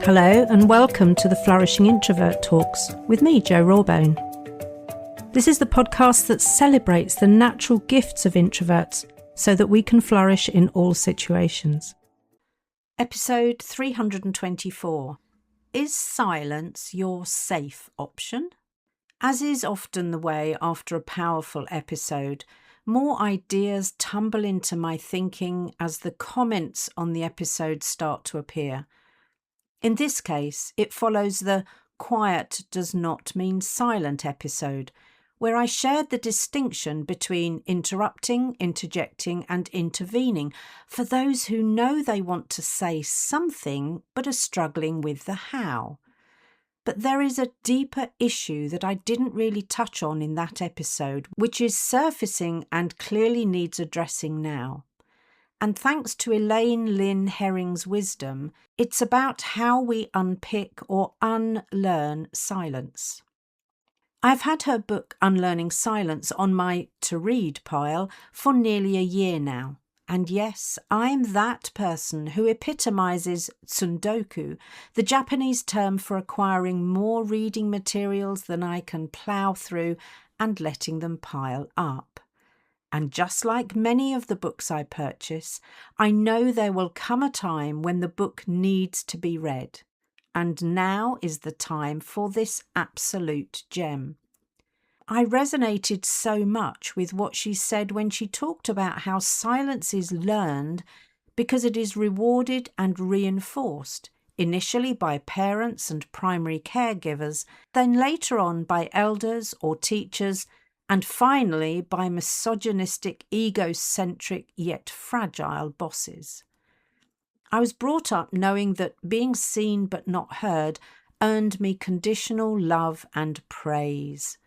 Hello and welcome to the Flourishing Introvert Talks with me, Jo Rawbone. This is the podcast that celebrates the natural gifts of introverts so that we can flourish in all situations. Episode 324. Is silence your safe option? As is often the way after a powerful episode, more ideas tumble into my thinking as the comments on the episode start to appear. In this case, it follows the quiet does not mean silent episode, where I shared the distinction between interrupting, interjecting and intervening for those who know they want to say something but are struggling with the how. But there is a deeper issue that I didn't really touch on in that episode, which is surfacing and clearly needs addressing now. And thanks to Elaine Lynn Herring's wisdom, it's about how we unpick or unlearn silence. I've had her book Unlearning Silence on my to-read pile for nearly a year now. And yes, I'm that person who epitomizes tsundoku, the Japanese term for acquiring more reading materials than I can plough through and letting them pile up. And just like many of the books I purchase, I know there will come a time when the book needs to be read. And now is the time for this absolute gem. I resonated so much with what she said when she talked about how silence is learned because it is rewarded and reinforced, initially by parents and primary caregivers, then later on by elders or teachers, and finally by misogynistic, egocentric yet fragile bosses. I was brought up knowing that being seen but not heard earned me conditional love and praise.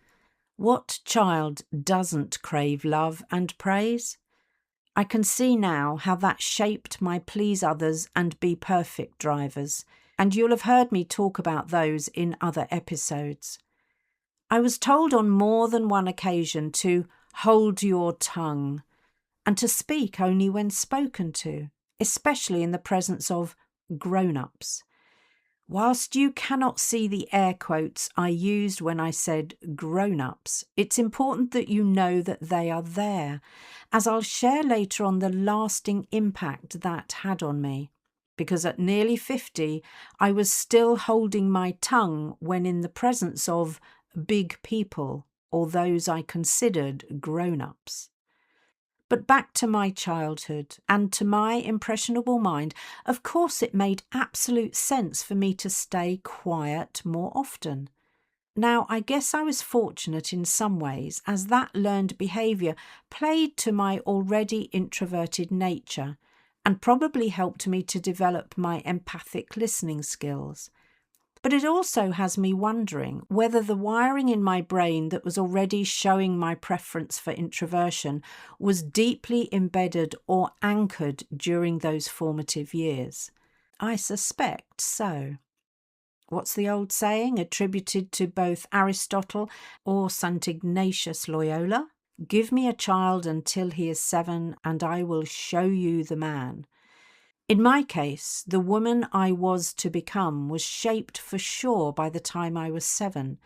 What child doesn't crave love and praise? I can see now how that shaped my please others and be perfect drivers, and you'll have heard me talk about those in other episodes. I was told on more than one occasion to hold your tongue and to speak only when spoken to, especially in the presence of grown-ups. Whilst you cannot see the air quotes I used when I said grown-ups, it's important that you know that they are there, as I'll share later on the lasting impact that had on me. Because at nearly 50, I was still holding my tongue when in the presence of big people or those I considered grown-ups. But back to my childhood and to my impressionable mind, of course it made absolute sense for me to stay quiet more often. Now, I guess I was fortunate in some ways, as that learned behaviour played to my already introverted nature and probably helped me to develop my empathic listening skills. But it also has me wondering whether the wiring in my brain that was already showing my preference for introversion was deeply embedded or anchored during those formative years. I suspect so. What's the old saying attributed to both Aristotle or St. Ignatius Loyola? Give me a child until he is 7 and I will show you the man. In my case, the woman I was to become was shaped for sure by the time I was 7.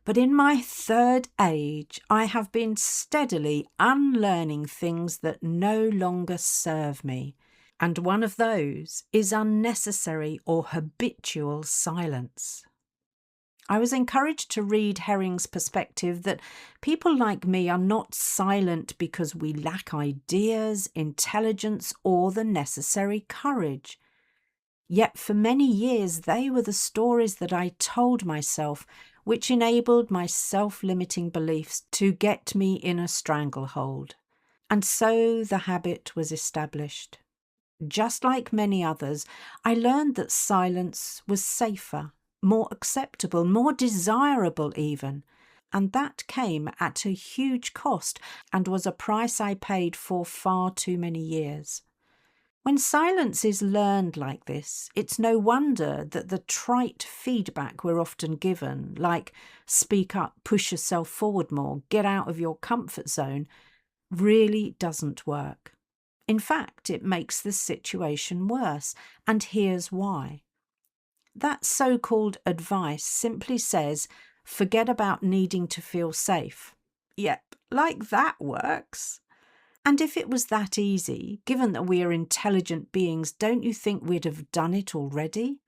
But in my third age, I have been steadily unlearning things that no longer serve me. And one of those is unnecessary or habitual silence. I was encouraged to read Herring's perspective that people like me are not silent because we lack ideas, intelligence, or the necessary courage. Yet for many years they were the stories that I told myself, which enabled my self-limiting beliefs to get me in a stranglehold. And so the habit was established. Just like many others, I learned that silence was safer, more acceptable, more desirable even. And that came at a huge cost and was a price I paid for far too many years. When silence is learned like this, it's no wonder that the trite feedback we're often given, like speak up, push yourself forward more, get out of your comfort zone, really doesn't work. In fact, it makes the situation worse, and here's why. That so-called advice simply says, forget about needing to feel safe. Yep, like that works. And if it was that easy, given that we are intelligent beings, don't you think we'd have done it already?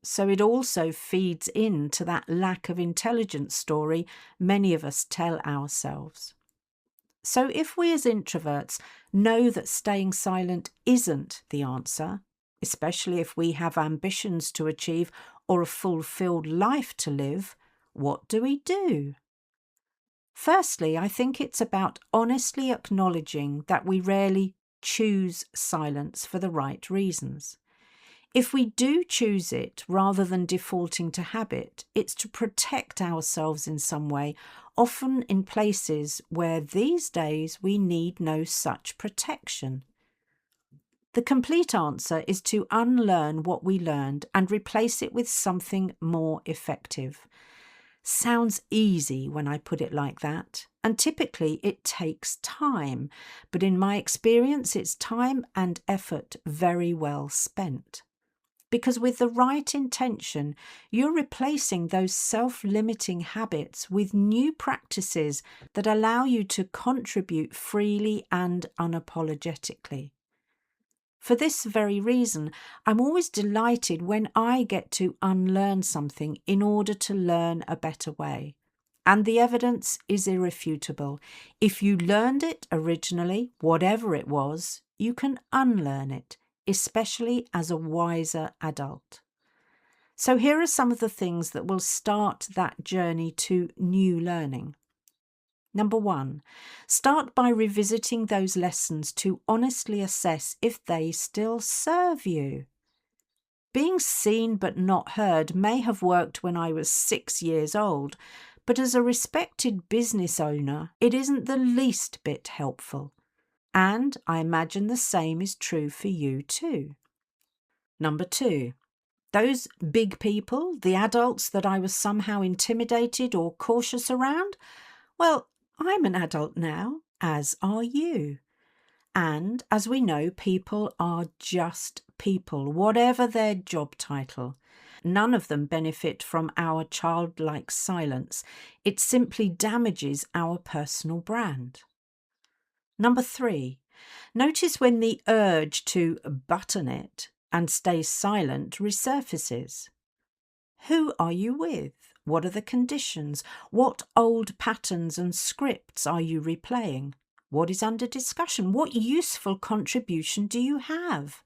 So it also feeds into that lack of intelligence story many of us tell ourselves. So if we as introverts know that staying silent isn't the answer, especially if we have ambitions to achieve or a fulfilled life to live, what do we do? Firstly, I think it's about honestly acknowledging that we rarely choose silence for the right reasons. If we do choose it rather than defaulting to habit, it's to protect ourselves in some way, often in places where these days we need no such protection. The complete answer is to unlearn what we learned and replace it with something more effective. Sounds easy when I put it like that, and typically it takes time, but in my experience it's time and effort very well spent. Because with the right intention, you're replacing those self-limiting habits with new practices that allow you to contribute freely and unapologetically. For this very reason, I'm always delighted when I get to unlearn something in order to learn a better way. And the evidence is irrefutable. If you learned it originally, whatever it was, you can unlearn it, especially as a wiser adult. So here are some of the things that will start that journey to new learning. Number 1, start by revisiting those lessons to honestly assess if they still serve you. Being seen but not heard may have worked when I was 6 years old, but as a respected business owner, it isn't the least bit helpful. And I imagine the same is true for you too. Number 2, those big people, the adults that I was somehow intimidated or cautious around, well, I'm an adult now, as are you. And as we know, people are just people, whatever their job title. None of them benefit from our childlike silence. It simply damages our personal brand. Number 3, notice when the urge to button it and stay silent resurfaces. Who are you with? What are the conditions? What old patterns and scripts are you replaying? What is under discussion? What useful contribution do you have?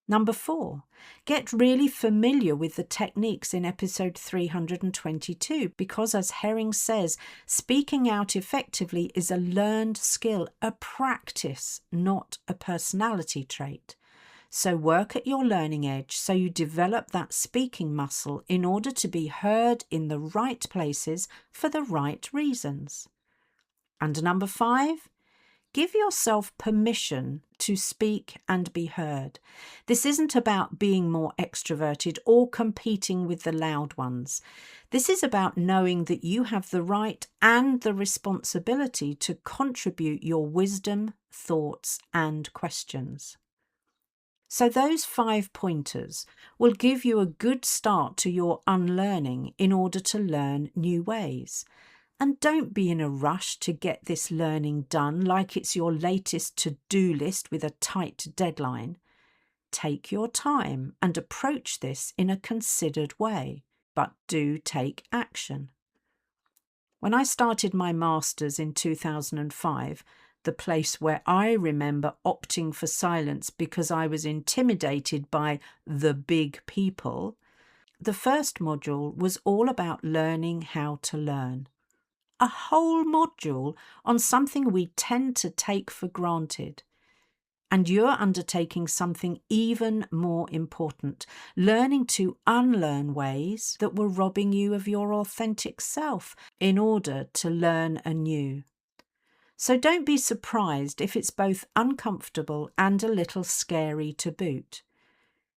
Number 4, get really familiar with the techniques in episode 322 because, as Herring says, speaking out effectively is a learned skill, a practice, not a personality trait. So work at your learning edge so you develop that speaking muscle in order to be heard in the right places for the right reasons. And number 5, give yourself permission to speak and be heard. This isn't about being more extroverted or competing with the loud ones. This is about knowing that you have the right and the responsibility to contribute your wisdom, thoughts, and questions. So those 5 pointers will give you a good start to your unlearning in order to learn new ways. And don't be in a rush to get this learning done like it's your latest to-do list with a tight deadline. Take your time and approach this in a considered way, but do take action. When I started my master's in 2005, the place where I remember opting for silence because I was intimidated by the big people, the first module was all about learning how to learn. A whole module on something we tend to take for granted. And you're undertaking something even more important, learning to unlearn ways that were robbing you of your authentic self in order to learn anew. So don't be surprised if it's both uncomfortable and a little scary to boot.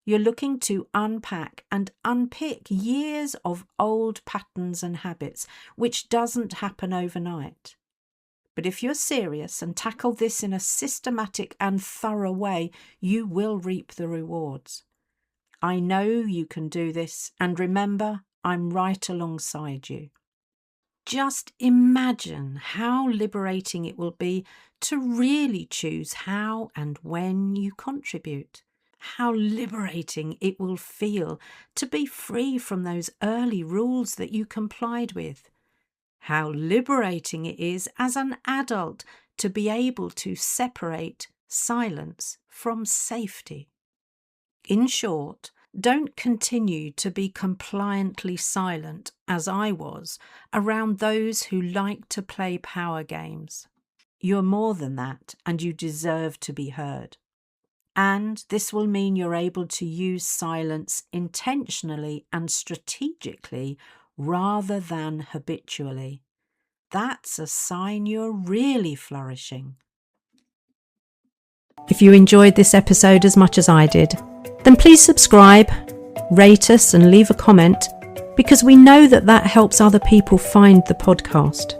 You're looking to unpack and unpick years of old patterns and habits, which doesn't happen overnight. But if you're serious and tackle this in a systematic and thorough way, you will reap the rewards. I know you can do this, and remember, I'm right alongside you. Just imagine how liberating it will be to really choose how and when you contribute. How liberating it will feel to be free from those early rules that you complied with. How liberating it is as an adult to be able to separate silence from safety. In short, don't continue to be compliantly silent, as I was, around those who like to play power games. You're more than that, and you deserve to be heard. And this will mean you're able to use silence intentionally and strategically rather than habitually. That's a sign you're really flourishing. If you enjoyed this episode as much as I did, then please subscribe, rate us and leave a comment, because we know that helps other people find the podcast.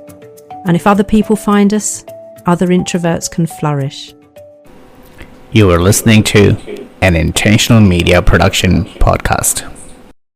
And if other people find us, other introverts can flourish. You are listening to an Intentional Media Production podcast.